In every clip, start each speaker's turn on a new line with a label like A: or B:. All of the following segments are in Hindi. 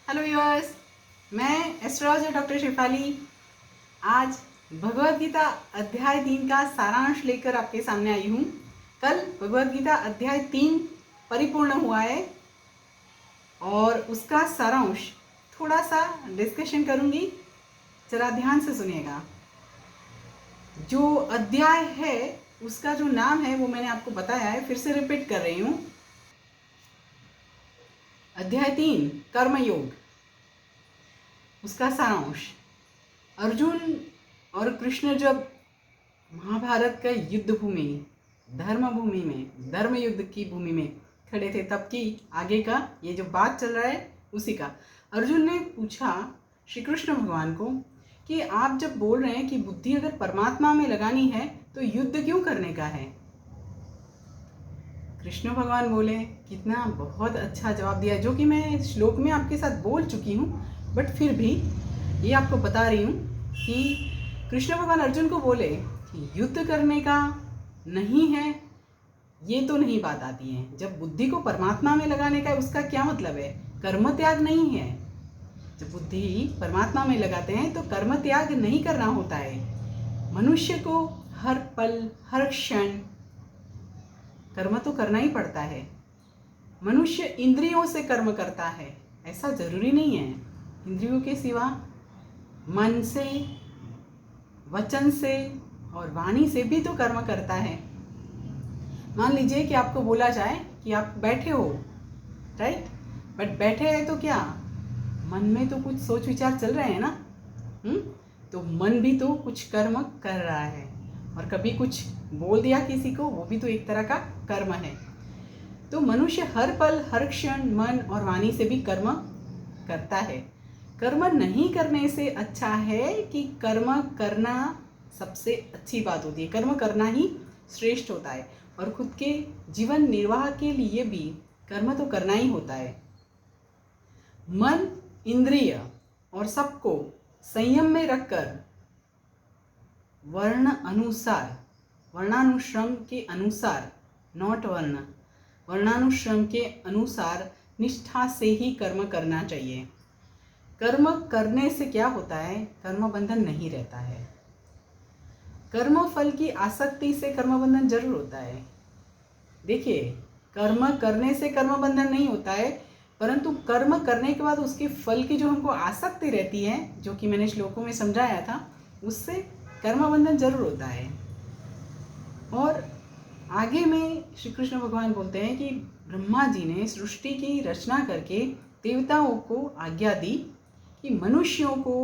A: हेलो व्यूअर्स, मैं एस्ट्रोलॉजर डॉक्टर शेफाली आज भगवद गीता अध्याय 3 का सारांश लेकर आपके सामने आई हूँ। कल भगवद गीता अध्याय 3 परिपूर्ण हुआ है और उसका सारांश थोड़ा सा डिस्कशन करूँगी। जरा ध्यान से सुनिएगा। जो अध्याय है उसका जो नाम है वो मैंने आपको बताया है, फिर से रिपीट कर रही हूँ। अध्याय 3 कर्मयोग, उसका सारांश। अर्जुन और कृष्ण जब महाभारत का युद्ध भूमि, धर्म भूमि में, धर्म युद्ध की भूमि में खड़े थे, तब की आगे का ये जो बात चल रहा है उसी का। अर्जुन ने पूछा श्री कृष्ण भगवान को कि आप जब बोल रहे हैं कि बुद्धि अगर परमात्मा में लगानी है तो युद्ध क्यों करने का है। कृष्ण भगवान बोले, कितना बहुत अच्छा जवाब दिया, जो कि मैं श्लोक में आपके साथ बोल चुकी हूँ, बट फिर भी ये आपको बता रही हूँ कि कृष्ण भगवान अर्जुन को बोले कि युद्ध करने का नहीं है, ये तो नहीं बात आती है। जब बुद्धि को परमात्मा में लगाने का है उसका क्या मतलब है, कर्म त्याग नहीं है। जब बुद्धि परमात्मा में लगाते हैं तो कर्म त्याग नहीं करना होता है। मनुष्य को हर पल हर क्षण कर्म तो करना ही पड़ता है। मनुष्य इंद्रियों से कर्म करता है, ऐसा जरूरी नहीं है। इंद्रियों के सिवा मन से, वचन से और वाणी से भी तो कर्म करता है। मान लीजिए कि आपको बोला जाए कि आप बैठे हो, राइट, बट बैठे हैं तो क्या मन में तो कुछ सोच विचार चल रहे हैं ना। तो मन भी तो कुछ कर्म कर रहा है, और कभी कुछ बोल दिया किसी को, वो भी तो एक तरह का कर्म है। तो मनुष्य हर पल हर क्षण मन और वाणी से भी कर्म करता है। कर्म नहीं करने से अच्छा है कि कर्म करना सबसे अच्छी बात होती है। कर्म करना ही श्रेष्ठ होता है, और खुद के जीवन निर्वाह के लिए भी कर्म तो करना ही होता है। मन, इंद्रिय और सबको संयम में रखकर वर्ण अनुसार, वर्णानुश्रम के अनुसार, नॉट वर्ण, वर्णानुश्रम के अनुसार निष्ठा से ही कर्म करना चाहिए। कर्म करने से क्या होता है, कर्म बंधन नहीं रहता है। कर्म फल की आसक्ति से कर्म बंधन जरूर होता है। देखिए, कर्म करने से कर्म बंधन नहीं होता है, परंतु कर्म करने के बाद उसके फल की जो हमको आसक्ति रहती है, जो कि मैंने श्लोकों में समझाया था, उससे कर्म बंधन जरूर होता है। और आगे में श्री कृष्ण भगवान बोलते हैं कि ब्रह्मा जी ने सृष्टि की रचना करके देवताओं को आज्ञा दी कि मनुष्यों को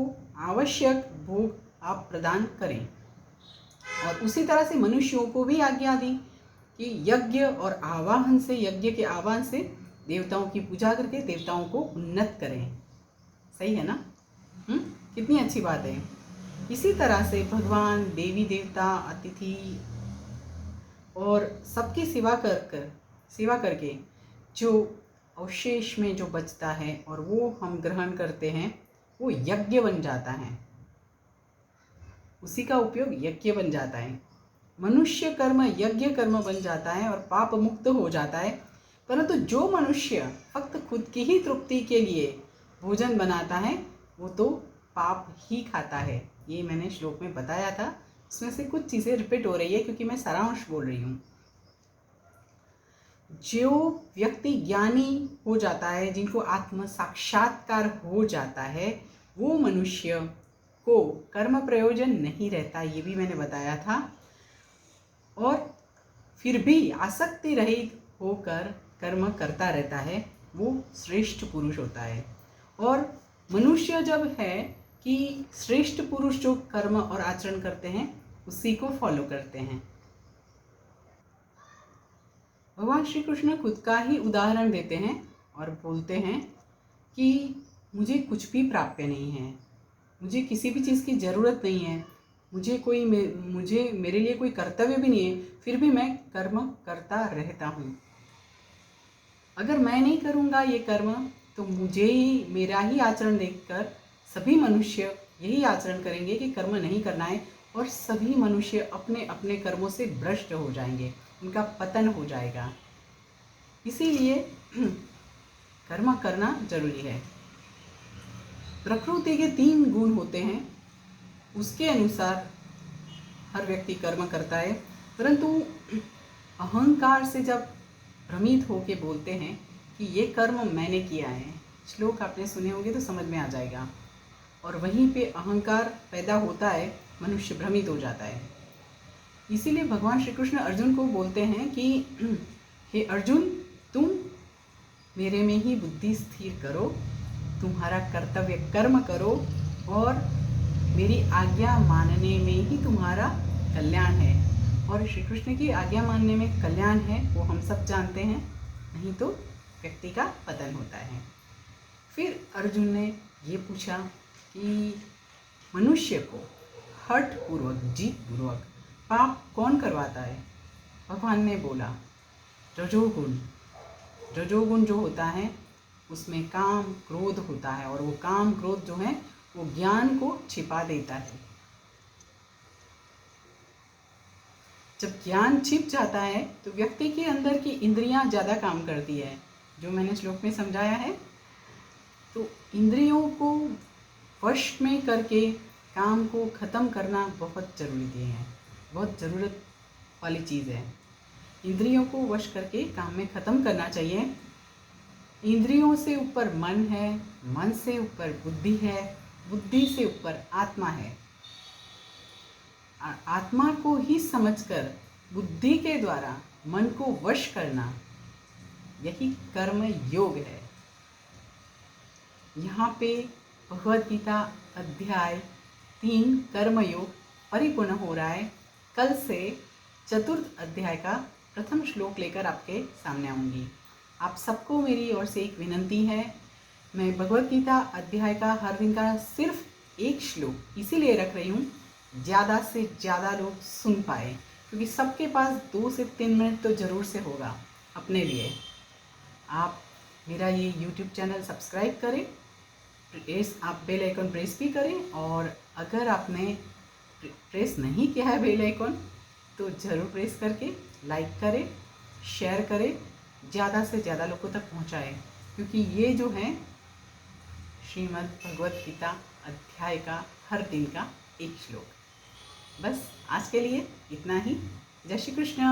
A: आवश्यक भोग आप प्रदान करें, और उसी तरह से मनुष्यों को भी आज्ञा दी कि यज्ञ और आवाहन से, यज्ञ के आवाहन से देवताओं की पूजा करके देवताओं को उन्नत करें। सही है ना? कितनी अच्छी बात है। इसी तरह से भगवान, देवी देवता, अतिथि और सबकी सेवा करके जो अवशेष में जो बचता है और वो हम ग्रहण करते हैं, वो यज्ञ बन जाता है। उसी का उपयोग यज्ञ बन जाता है। मनुष्य कर्म यज्ञ कर्म बन जाता है और पाप मुक्त हो जाता है। परंतु जो मनुष्य फक्त खुद की ही तृप्ति के लिए भोजन बनाता है, वो तो पाप ही खाता है। ये मैंने श्लोक में बताया था, उसमें से कुछ चीज़ें रिपीट हो रही है क्योंकि मैं सारांश बोल रही हूँ। जो व्यक्ति ज्ञानी हो जाता है, जिनको आत्म साक्षात्कार हो जाता है, वो मनुष्य को कर्म प्रयोजन नहीं रहता, ये भी मैंने बताया था। और फिर भी आसक्ति रहित होकर कर्म करता रहता है, वो श्रेष्ठ पुरुष होता है। और मनुष्य जब है कि श्रेष्ठ पुरुष जो कर्म और आचरण करते हैं उसी को फॉलो करते हैं। भगवान श्री कृष्ण खुद का ही उदाहरण देते हैं और बोलते हैं कि मुझे कुछ भी प्राप्य नहीं है, मुझे किसी भी चीज़ की ज़रूरत नहीं है, मुझे मेरे लिए कोई कर्तव्य भी नहीं है, फिर भी मैं कर्म करता रहता हूँ। अगर मैं नहीं करूँगा ये कर्म तो मुझे ही, मेरा ही आचरण देखकर सभी मनुष्य यही आचरण करेंगे कि कर्म नहीं करना है, और सभी मनुष्य अपने अपने कर्मों से भ्रष्ट हो जाएंगे, उनका पतन हो जाएगा। इसीलिए कर्म करना जरूरी है। प्रकृति के 3 गुण होते हैं, उसके अनुसार हर व्यक्ति कर्म करता है। परंतु अहंकार से जब भ्रमित होके बोलते हैं कि ये कर्म मैंने किया है, श्लोक आपने सुने होंगे तो समझ में आ जाएगा, और वहीं पे अहंकार पैदा होता है, मनुष्य भ्रमित हो जाता है। इसीलिए भगवान श्री कृष्ण अर्जुन को बोलते हैं कि हे अर्जुन, तुम मेरे में ही बुद्धि स्थिर करो, तुम्हारा कर्तव्य कर्म करो, और मेरी आज्ञा मानने में ही तुम्हारा कल्याण है। और श्री कृष्ण की आज्ञा मानने में कल्याण है, वो हम सब जानते हैं, नहीं तो व्यक्ति का पतन होता है। फिर अर्जुन ने ये पूछा कि मनुष्य को हठ पूर्वक, जीत पूर्वक पाप कौन करवाता है? भगवान ने बोला रजोगुण। रजोगुण जो होता है उसमें काम क्रोध होता है, और वो काम क्रोध जो है वो ज्ञान को छिपा देता है। जब ज्ञान छिप जाता है तो व्यक्ति के अंदर की इंद्रियां ज़्यादा काम करती है, जो मैंने श्लोक में समझाया है। तो इंद्रियों को वश में करके काम को ख़त्म करना बहुत ज़रूरी है, बहुत ज़रूरत वाली चीज़ है। इंद्रियों को वश करके काम में ख़त्म करना चाहिए। इंद्रियों से ऊपर मन है, मन से ऊपर बुद्धि है, बुद्धि से ऊपर आत्मा है। आत्मा को ही समझकर बुद्धि के द्वारा मन को वश करना, यही कर्म योग है। यहाँ पे भगवद गीता अध्याय 3 कर्म योग परिपूर्ण हो रहा है। कल से चतुर्थ अध्याय का प्रथम श्लोक लेकर आपके सामने आऊँगी। आप सबको मेरी ओर से एक विनंती है, मैं भगवद गीता अध्याय का हर दिन का सिर्फ एक श्लोक इसीलिए रख रही हूँ, ज़्यादा से ज़्यादा लोग सुन पाए, क्योंकि सबके पास 2 से 3 मिनट तो ज़रूर से होगा अपने लिए। आप मेरा ये YouTube चैनल सब्सक्राइब करें, आप बेल आइकन प्रेस भी करें, और अगर आपने प्रेस नहीं किया है बेल आइकन तो ज़रूर प्रेस करके लाइक करें, शेयर करें, ज़्यादा से ज़्यादा लोगों तक पहुँचाएं, क्योंकि ये जो है श्रीमद् भगवद गीता अध्याय का हर दिन का एक श्लोक। बस आज के लिए इतना ही। जय श्री कृष्ण।